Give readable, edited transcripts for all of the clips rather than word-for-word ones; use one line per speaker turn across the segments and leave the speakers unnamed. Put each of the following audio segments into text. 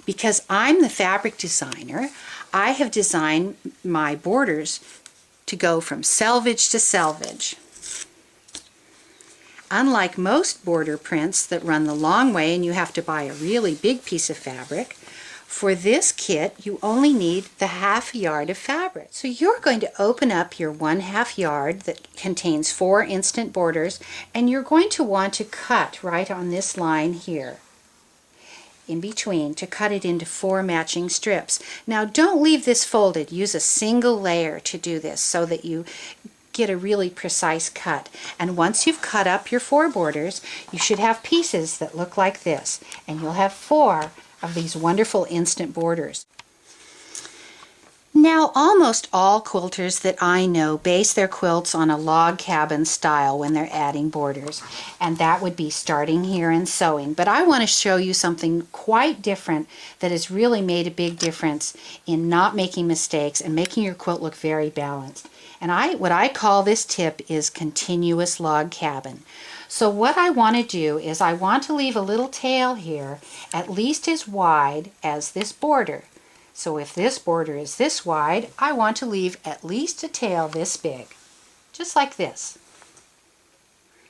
Because I'm the fabric designer, I have designed my borders to go from selvage to selvage. Unlike most border prints that run the long way and you have to buy a really big piece of fabric, for this kit you only need the half yard of fabric. So you're going to open up your 1/2 yard that contains 4 instant borders, and you're going to want to cut right on this line here in between to cut it into 4 matching strips. Now don't leave this folded. Use a single layer to do this so that you get a really precise cut. And once you've cut up your 4 borders, you should have pieces that look like this, and you'll have 4 of these wonderful instant borders. Now, almost all quilters that I know base their quilts on a log cabin style when they're adding borders, and that would be starting here and sewing. But I want to show you something quite different that has really made a big difference in not making mistakes and making your quilt look very balanced. And what I call this tip is continuous log cabin. So what I want to do is I want to leave a little tail here at least as wide as this border. So if this border is this wide, I want to leave at least a tail this big, just like this.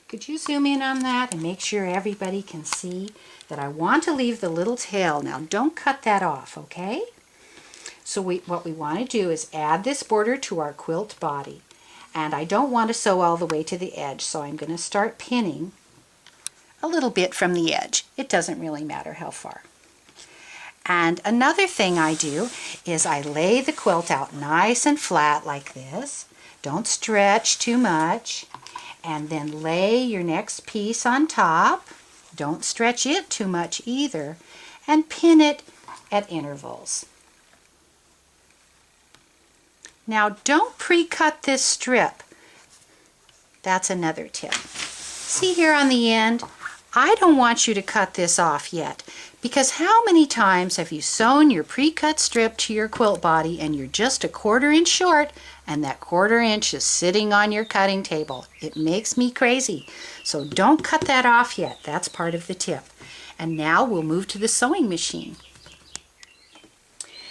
Could you zoom in on that and make sure everybody can see that I want to leave the little tail? Now don't cut that off, okay? So what we want to do is add this border to our quilt body. And I don't want to sew all the way to the edge, so I'm going to start pinning a little bit from the edge. It doesn't really matter how far. And another thing I do is I lay the quilt out nice and flat like this. Don't stretch too much. And then lay your next piece on top. Don't stretch it too much either. And pin it at intervals. Now don't pre-cut this strip. That's another tip. See here on the end? I don't want you to cut this off yet, because how many times have you sewn your pre-cut strip to your quilt body and you're just a 1/4 inch short and that 1/4 inch is sitting on your cutting table? It makes me crazy. So don't cut that off yet. That's part of the tip. And now we'll move to the sewing machine.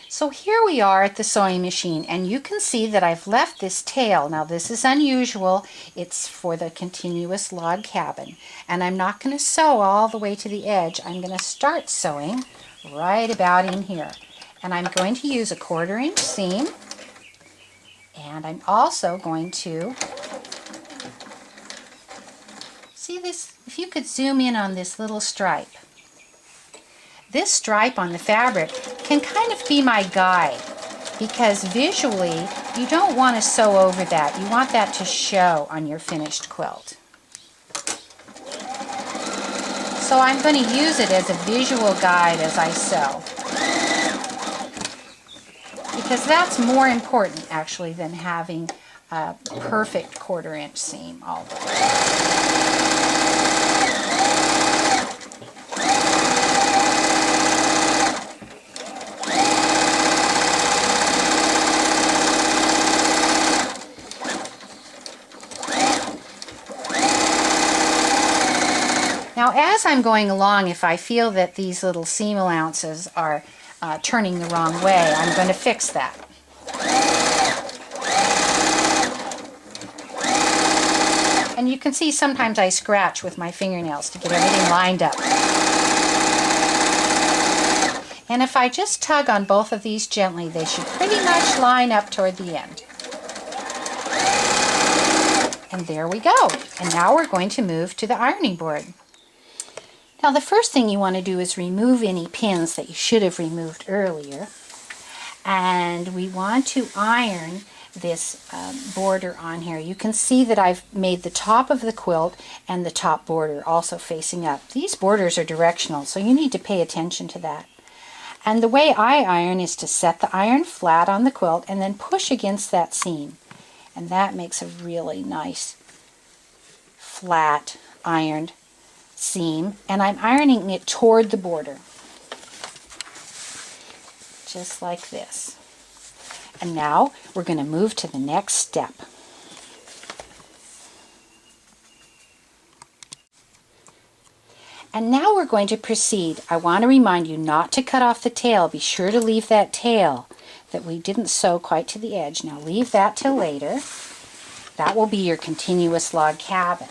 So here we are at the sewing machine, and you can see that I've left this tail. Now this is unusual. It's for the continuous log cabin. And I'm not going to sew all the way to the edge. I'm going to start sewing right about in here. And I'm going to use a 1/4 inch seam. And I'm also going to, see this, if you could zoom in on this little stripe. This stripe on the fabric can kind of be my guide, because visually you don't want to sew over that. You want that to show on your finished quilt. So I'm going to use it as a visual guide as I sew, because that's more important actually than having a perfect 1/4 inch seam all the way. Now as I'm going along, if I feel that these little seam allowances are turning the wrong way, I'm going to fix that. And you can see sometimes I scratch with my fingernails to get everything lined up. And if I just tug on both of these gently, they should pretty much line up toward the end. And there we go. And now we're going to move to the ironing board. Now the first thing you want to do is remove any pins that you should have removed earlier. And we want to iron this border on here. You can see that I've made the top of the quilt and the top border also facing up. These borders are directional, so you need to pay attention to that. And the way I iron is to set the iron flat on the quilt and then push against that seam. And that makes a really nice flat ironed seam, and I'm ironing it toward the border, just like this. And now we're going to move to the next step. And now we're going to proceed. I want to remind you not to cut off the tail. Be sure to leave that tail that we didn't sew quite to the edge. Now leave that till later. That will be your continuous log cabin.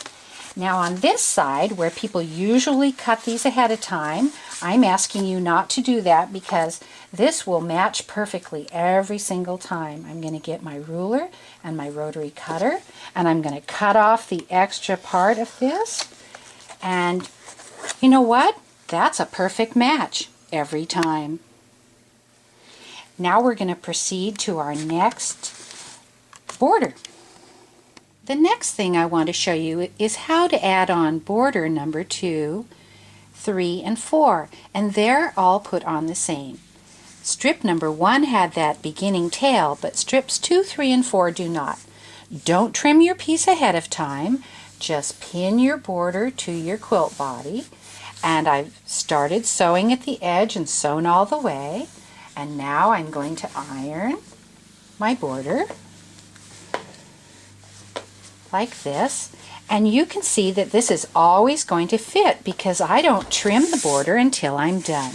Now on this side, where people usually cut these ahead of time, I'm asking you not to do that because this will match perfectly every single time. I'm going to get my ruler and my rotary cutter, and I'm going to cut off the extra part of this. And you know what? That's a perfect match every time. Now we're going to proceed to our next border. The next thing I want to show you is how to add on border number 2, 3, and 4, and they're all put on the same. Strip number 1 had that beginning tail, but strips 2, 3, and 4 do not. Don't trim your piece ahead of time, just pin your border to your quilt body, and I've started sewing at the edge and sewn all the way, and now I'm going to iron my border like this, and you can see that this is always going to fit because I don't trim the border until I'm done.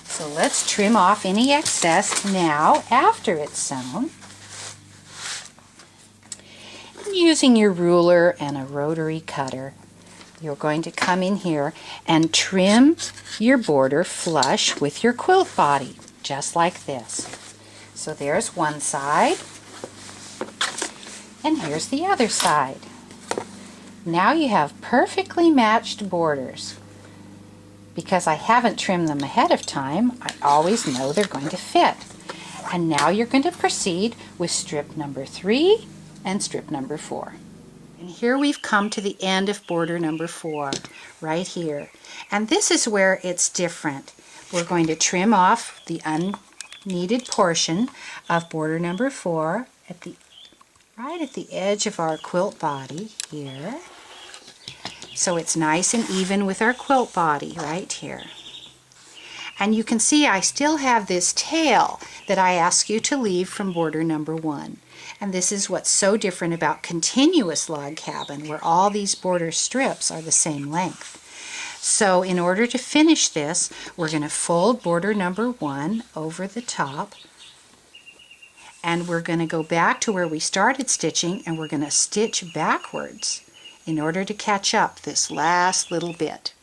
So let's trim off any excess now after it's sewn. Using your ruler and a rotary cutter, you're going to come in here and trim your border flush with your quilt body, just like this. So there's one side. And here's the other side. Now you have perfectly matched borders. Because I haven't trimmed them ahead of time, I always know they're going to fit. And now you're going to proceed with strip number 3 and strip number 4. And here we've come to the end of border number 4, right here. And this is where it's different. We're going to trim off the unneeded portion of border number 4 right at the edge of our quilt body here. So it's nice and even with our quilt body right here. And you can see I still have this tail that I ask you to leave from border number 1. And this is what's so different about continuous log cabin, where all these border strips are the same length. So in order to finish this, we're going to fold border number 1 over the top, and we're going to go back to where we started stitching, and we're going to stitch backwards in order to catch up this last little bit.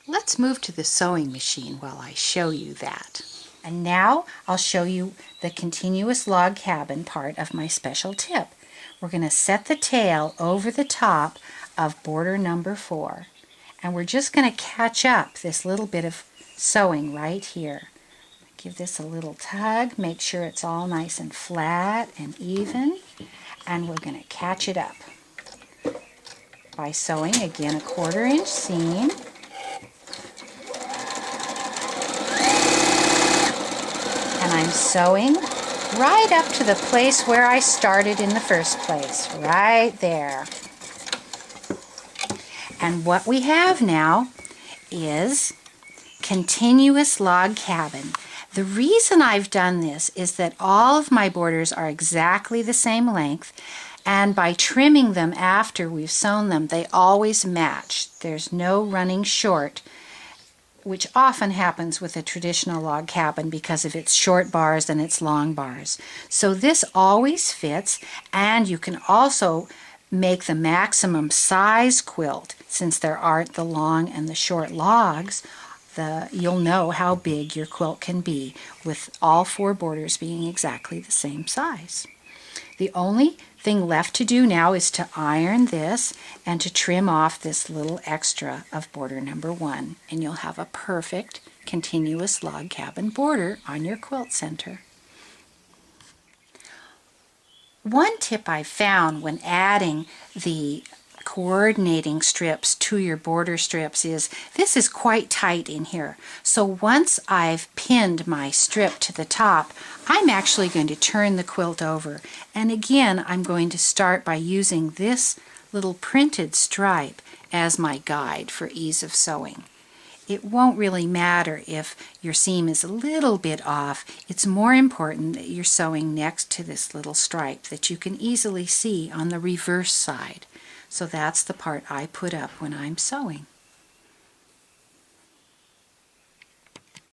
Let's move to the sewing machine while I show you that. And now I'll show you the continuous log cabin part of my special tip. We're going to set the tail over the top of border number 4, and we're just going to catch up this little bit of sewing right here. Give this a little tug, make sure it's all nice and flat and even, and we're going to catch it up by sewing again a 1/4 inch seam. And I'm sewing right up to the place where I started in the first place, right there. And what we have now is continuous log cabin. The reason I've done this is that all of my borders are exactly the same length, and by trimming them after we've sewn them, they always match. There's no running short, which often happens with a traditional log cabin because of its short bars and its long bars. So this always fits, and you can also make the maximum size quilt. Since there aren't the long and the short logs, you'll know how big your quilt can be with all 4 borders being exactly the same size. The only thing left to do now is to iron this and to trim off this little extra of border number 1, and you'll have a perfect continuous log cabin border on your quilt center. One tip I found when adding the coordinating strips to your border strips is this is quite tight in here. So once I've pinned my strip to the top, I'm actually going to turn the quilt over. And again, I'm going to start by using this little printed stripe as my guide for ease of sewing. It won't really matter if your seam is a little bit off. It's more important that you're sewing next to this little stripe that you can easily see on the reverse side. So that's the part I put up when I'm sewing.